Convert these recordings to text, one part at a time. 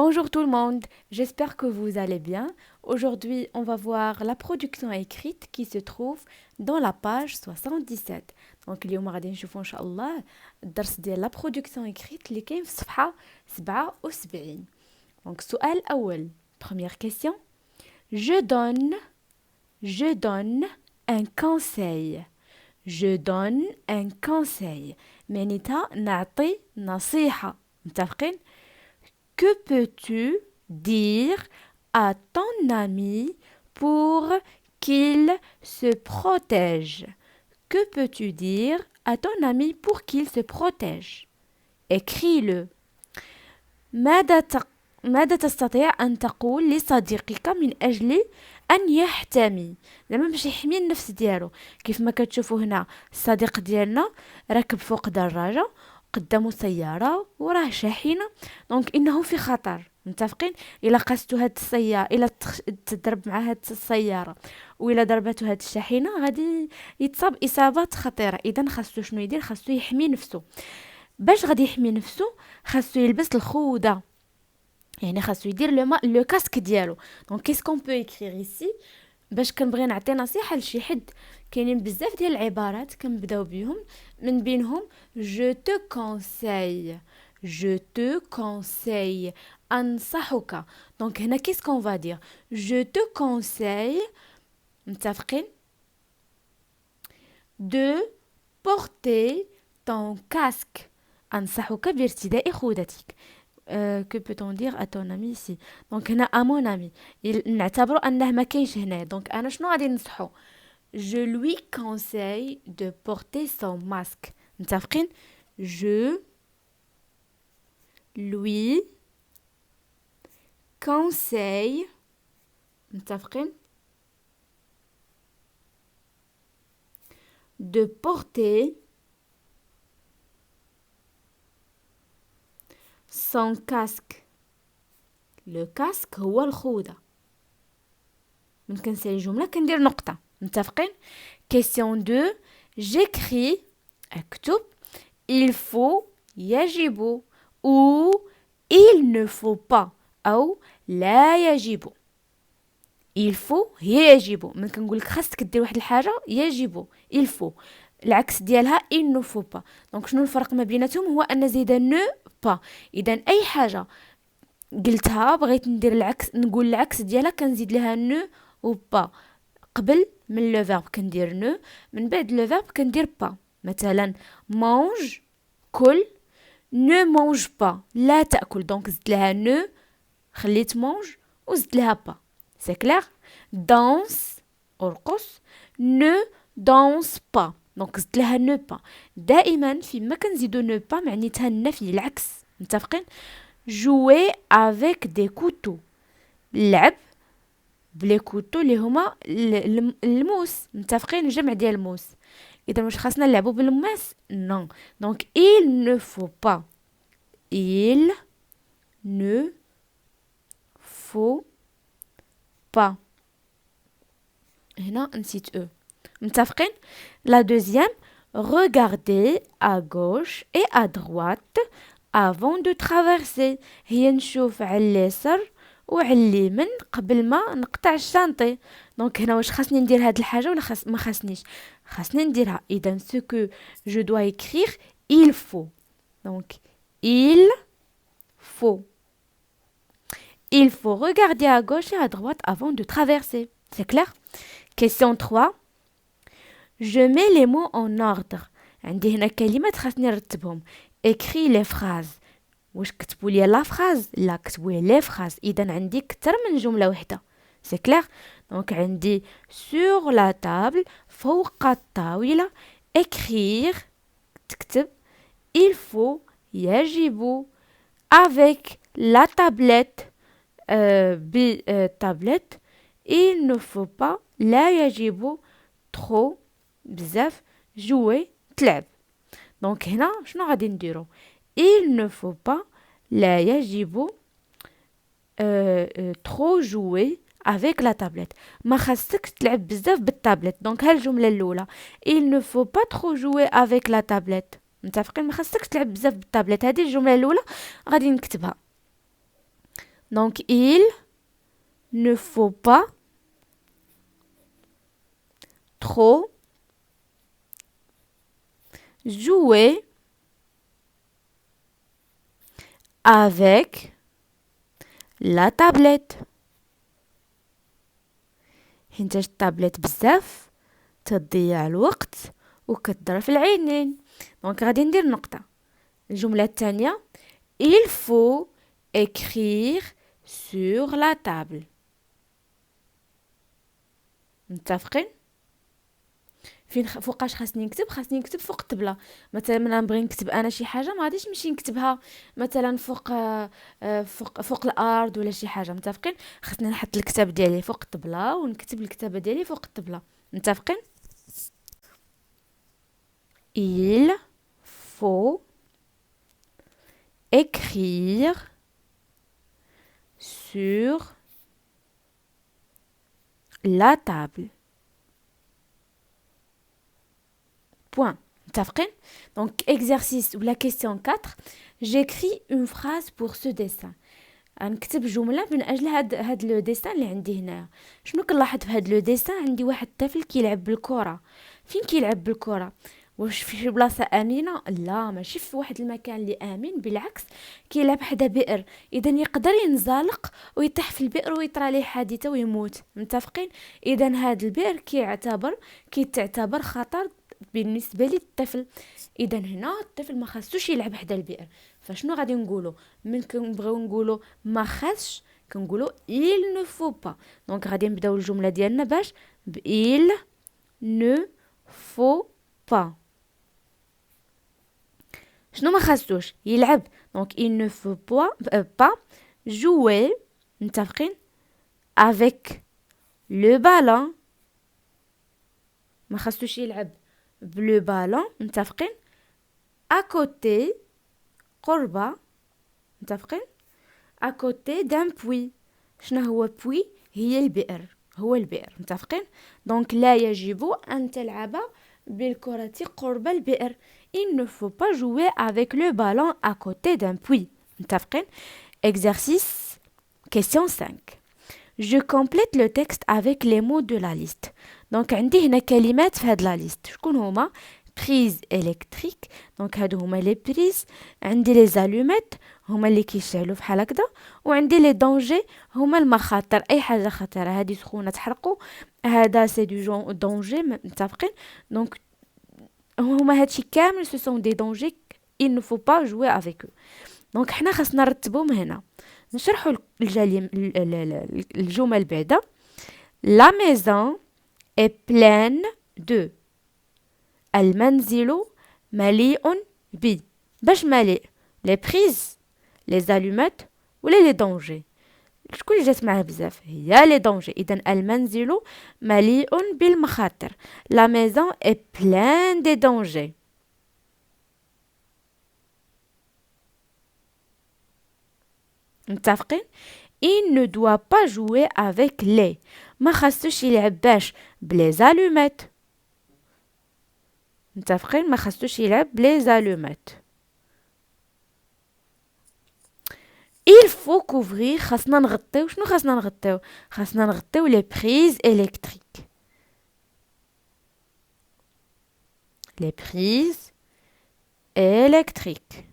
Bonjour tout le monde, j'espère que vous allez bien. Aujourd'hui, on va voir la production écrite qui se trouve dans la page 77. Donc اليوم غادي نشوفوا ان شاء الله الدرس ديال la production écrite اللي كاين في الصفحة 77. Donc السؤال الأول. Première question. Je donne un conseil. Je donne un conseil. معناتها نعطي نصيحة. متفقين؟ Que peux-tu dire à ton ami pour qu'il se protège? Que peux-tu dire à ton ami pour qu'il se protège? Écris-le. ماذا تستطيع أن تقول لصديقك من أجل أن يحتمي؟ زعما باش يحمي النفس ديالو. كيف ما كتشوفوا هنا الصديق ديالنا راكب فوق دراجة قدامه سيارة وراه شاحنة، دونك إنه في خطر. متفقين؟ إلا قاستو هاد السيارة، إلا تضرب مع هاد السيارة وإلا ضربته هاد الشاحنة غادي يتصاب إصابات خطيرة. إذا خاصو شنو يدير؟ خاصو يحمي نفسه. باش غادي يحمي نفسه خاصو يلبس الخوذة، يعني خاصو يدير لو كاسك ديالو. دونك كيسكون بو إكريغ إيسي باش كنبغي نعطي نصيحة لشي حد؟ كاينين بزاف ديال العبارات كنبداو بهم، من بينهم je te conseille. je te conseille أنصحك. دونك هنا كيسكون va dire je te conseille، متفقين، de porter ton casque. أنصحك بارتداء خوذتك. que peut-on dire à ton ami ici؟ دونك هنا à mon ami نعتبروا انه ما كاينش هنا. دونك انا شنو غادي ننصحو؟ je lui conseille de porter son masque. متفقين؟ je lui conseille، متفقين، de porter son casque. لو كاسك هو الخوذة. من كنسالي جملة كندير نقطة. متفقين؟ question 2. j'écris، اكتب، il faut، يجب، ou il ne faut pas، أو لا يجب. il faut هي يجب. من كنقولك خاصك دير واحد الحاجة يجب il faut، العكس ديالها il ne faut pas. دونك شنو الفرق ما بيناتهم؟ هو أن زيد ne pas. إذا أي حاجة قلتها بغيت ندير العكس، نقول العكس ديالها كنزيد لها نو و با. قبل من لو فيرب كندير نو، من بعد لو فيرب كندير با. مثلا مونج، كل، نو مونج با، لا تاكل. دونك زدت لها نو، خليت مونج وزدت لها با. سي كلير؟ دانس، ارقص، نو دانس با، دونك زدت لها نو با. دائما فيما كنزيدو نو با معنيتها النفي، العكس. متفقين؟ jouer avec des couteaux، اللعب بلي كوتو اللي هما الموس. متفقين؟ الجمع ديال الموس. اذا واش خاصنا نلعبوا بالماس؟ نو. دونك il ne faut pas، il ne faut pas. هنا نسيت او. متفقين؟ la deuxième. regardez à gauche et à droite avant de traverser. هي نشوف على اليسار وعلى اليمين قبل ما نقطع الشانطي. دونك هنا واش خاصني ندير هاد الحاجه ولا ما خاصنيش؟ خاصني نديرها. اذا ce que je dois écrire il faut. donc il faut regarder à gauche et à droite avant de traverser. c'est clair? question 3. je mets les mots en ordre. عندي هنا كلمات خاصني نرتبهم. écris les phrases. واش كتبوا لي لا فراز؟ لا، كتبوا لي لي فراز. اذا عندي اكثر من جمله واحده. سي كلير؟ دونك عندي sur la table، فوق الطاوله، écrire، تكتب، il faut، يجب، avec la tablette، بالتابلت، il ne faut pas، لا يجب، trop، بزاف، jouer، تلعب. دونك هنا شنو غادي نديرو؟ il ne faut pas، لا يجب، trop jouer avec la tablette. ما خاصك تلعب بزاف بالتابلت. دونك هالجمله الاولى il ne faut pas trop jouer avec la tablette. متفقين؟ ما خاصك تلعب بزاف بالتابلت. هذه الجمله الاولى غادي نكتبها. Donc, il ne faut pas trop jouer avec la tablette. حينتاش التابلت بزاف تضيع الوقت وكتضر في العينين. دونك غادي ندير نقطة. الجملة الثانية il faut écrire sur la table. متفقين؟ فوقاش خاصني نكتب؟ خاصني نكتب فوق الطبلة. مثلا ملي نبغي نكتب انا شي حاجه ما غاديش نمشي نكتبها مثلا فوق الارض ولا شي حاجه. متفقين؟ خاصني نحط الكتاب ديالي فوق الطبلة ونكتب الكتابه ديالي فوق الطبلة. متفقين؟ il faut écrire sur la table. Point. متفقين؟ Donc, exercice ou la question 4. J'écris une phrase pour ce dessin. نكتب جملة من أجل هاد لو ديسان اللي عندي هنا. شنو كنلاحظ في هاد لو ديسان؟ عندي واحد الطفل كيلعب بالكرة. فين كيلعب بالكرة؟ واش في شي بلاصة آمنة؟ لا، ماشي في واحد المكان اللي آمن، بالعكس كيلعب حدا بئر. إذا يقدر ينزلق ويطيح في البئر ويطرى ليه حادثة ويموت. متفقين؟ إذا هاد البئر كيتعتبر خطر بالنسبه للطفل. اذا هنا الطفل ما خاصوش يلعب حدا البئر. فشنو غادي نقولوا؟ من كنبغيو نقولوا ما خاصش كنقولوا il ne faut pas. دونك غادي نبداو الجمله ديالنا باش il ne faut pas. شنو ما خاصوش يلعب؟ دونك il ne faut pas jouer. متفقين؟ avec le ballon. ما خاصوش يلعب بلو بالون. متفقين؟ اكوتي قربة. متفقين؟ اكوتي دان بوي. شنو هو بوي؟ هي البئر، هو البئر. متفقين؟ دونك لا يجب ان تلعب بالكرة قرب البئر. il ne faut pas jouer avec le ballon à côté d'un puits. متفقين؟ exercice question 5. Je complète le texte avec les mots de la liste. دونك عندي هنا كلمات في هاد لا ليست. شكون هما؟ بريز الكتريك. دونك هادو هما لي بريز. عندي لي زالوميت هما اللي كيشعلوا بحال هكذا. وعندي لي دونجي هما المخاطر، اي حاجه خطيره. هادي سخونه تحرقوا، هذا سي دو جون دونجي. متفقين؟ دونك هما هادشي كامل سو سون دي دونجي il ne faut pas jouer avec eux. دونك حنا خاصنا نرتبهم هنا. نشرحوا الجمل بعدا. La maison est pleine de. المنزل مليء ب. باش مليء؟ لي بريز، لي زالومات ولا لي دونجي؟ شكون اللي جات معاه بزاف؟ هي لي دونجي. اذا المنزل مليء بالمخاطر. La maison est pleine de dangers. متفقين؟ il ne doit pas jouer avec les. ما خاصوش يلعب باش بلي زالومات. متفقين؟ ما خاصوش يلعب بلي زالومات. il faut couvrir. خاصنا نغطيو. شنو خاصنا نغطيو؟ خاصنا نغطيو لي بريز الكتريك. لي بريز الكتريك.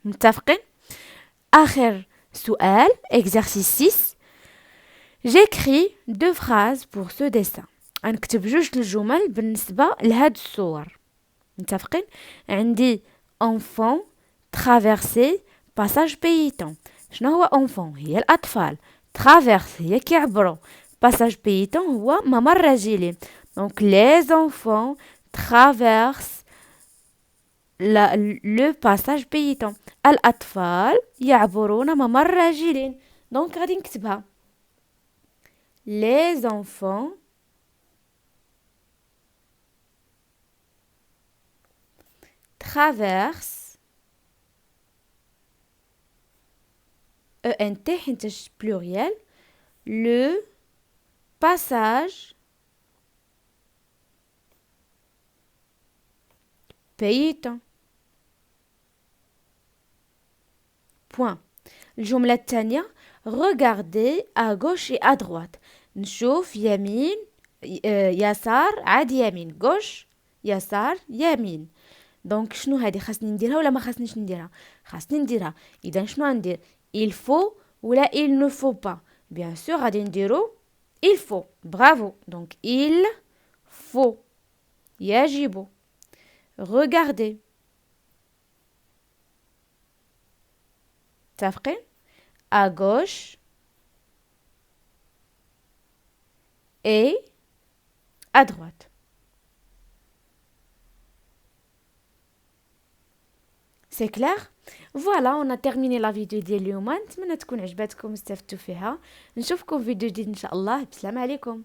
متفقين؟ آخر سؤال exercice 6. J'écris 2 phrases pour ce dessin. غنكتب 2 الجمل بالنسبة لهاد الصور. متفقين؟ عندي enfant traverser passage piéton. شنو هو enfant؟ هي الأطفال. traverse هي كيعبروا. passage piéton هو ممر رجلي. donc les enfants traversent le passage piéton. الأطفال يعبرون ممر رجلين. دونك غادي نكتبها les enfants traversent ENT حيتاش pluriel le passage piéton. point. الجملة الثانية regardez à gauche et à droite. نشوف يمين يسار عاد يمين gauche يسار يمين. دونك شنو هذه خاصني نديرها ولا ما خاصنيش نديرها؟ خاصني نديرها. اذا شنو غندير؟ il faut ولا il ne faut pas؟ bien sûr غادي نديرو il faut. bravo. donc il faut يجب. regardez. متفقين؟ à gauche et à droite. C'est clair? Voilà, on a terminé la vidéo ديال اليوم. نتمنى تكون عجبتكم واستفدتوا فيها. نشوفكم في فيديو جديد ان شاء الله. بسلام عليكم.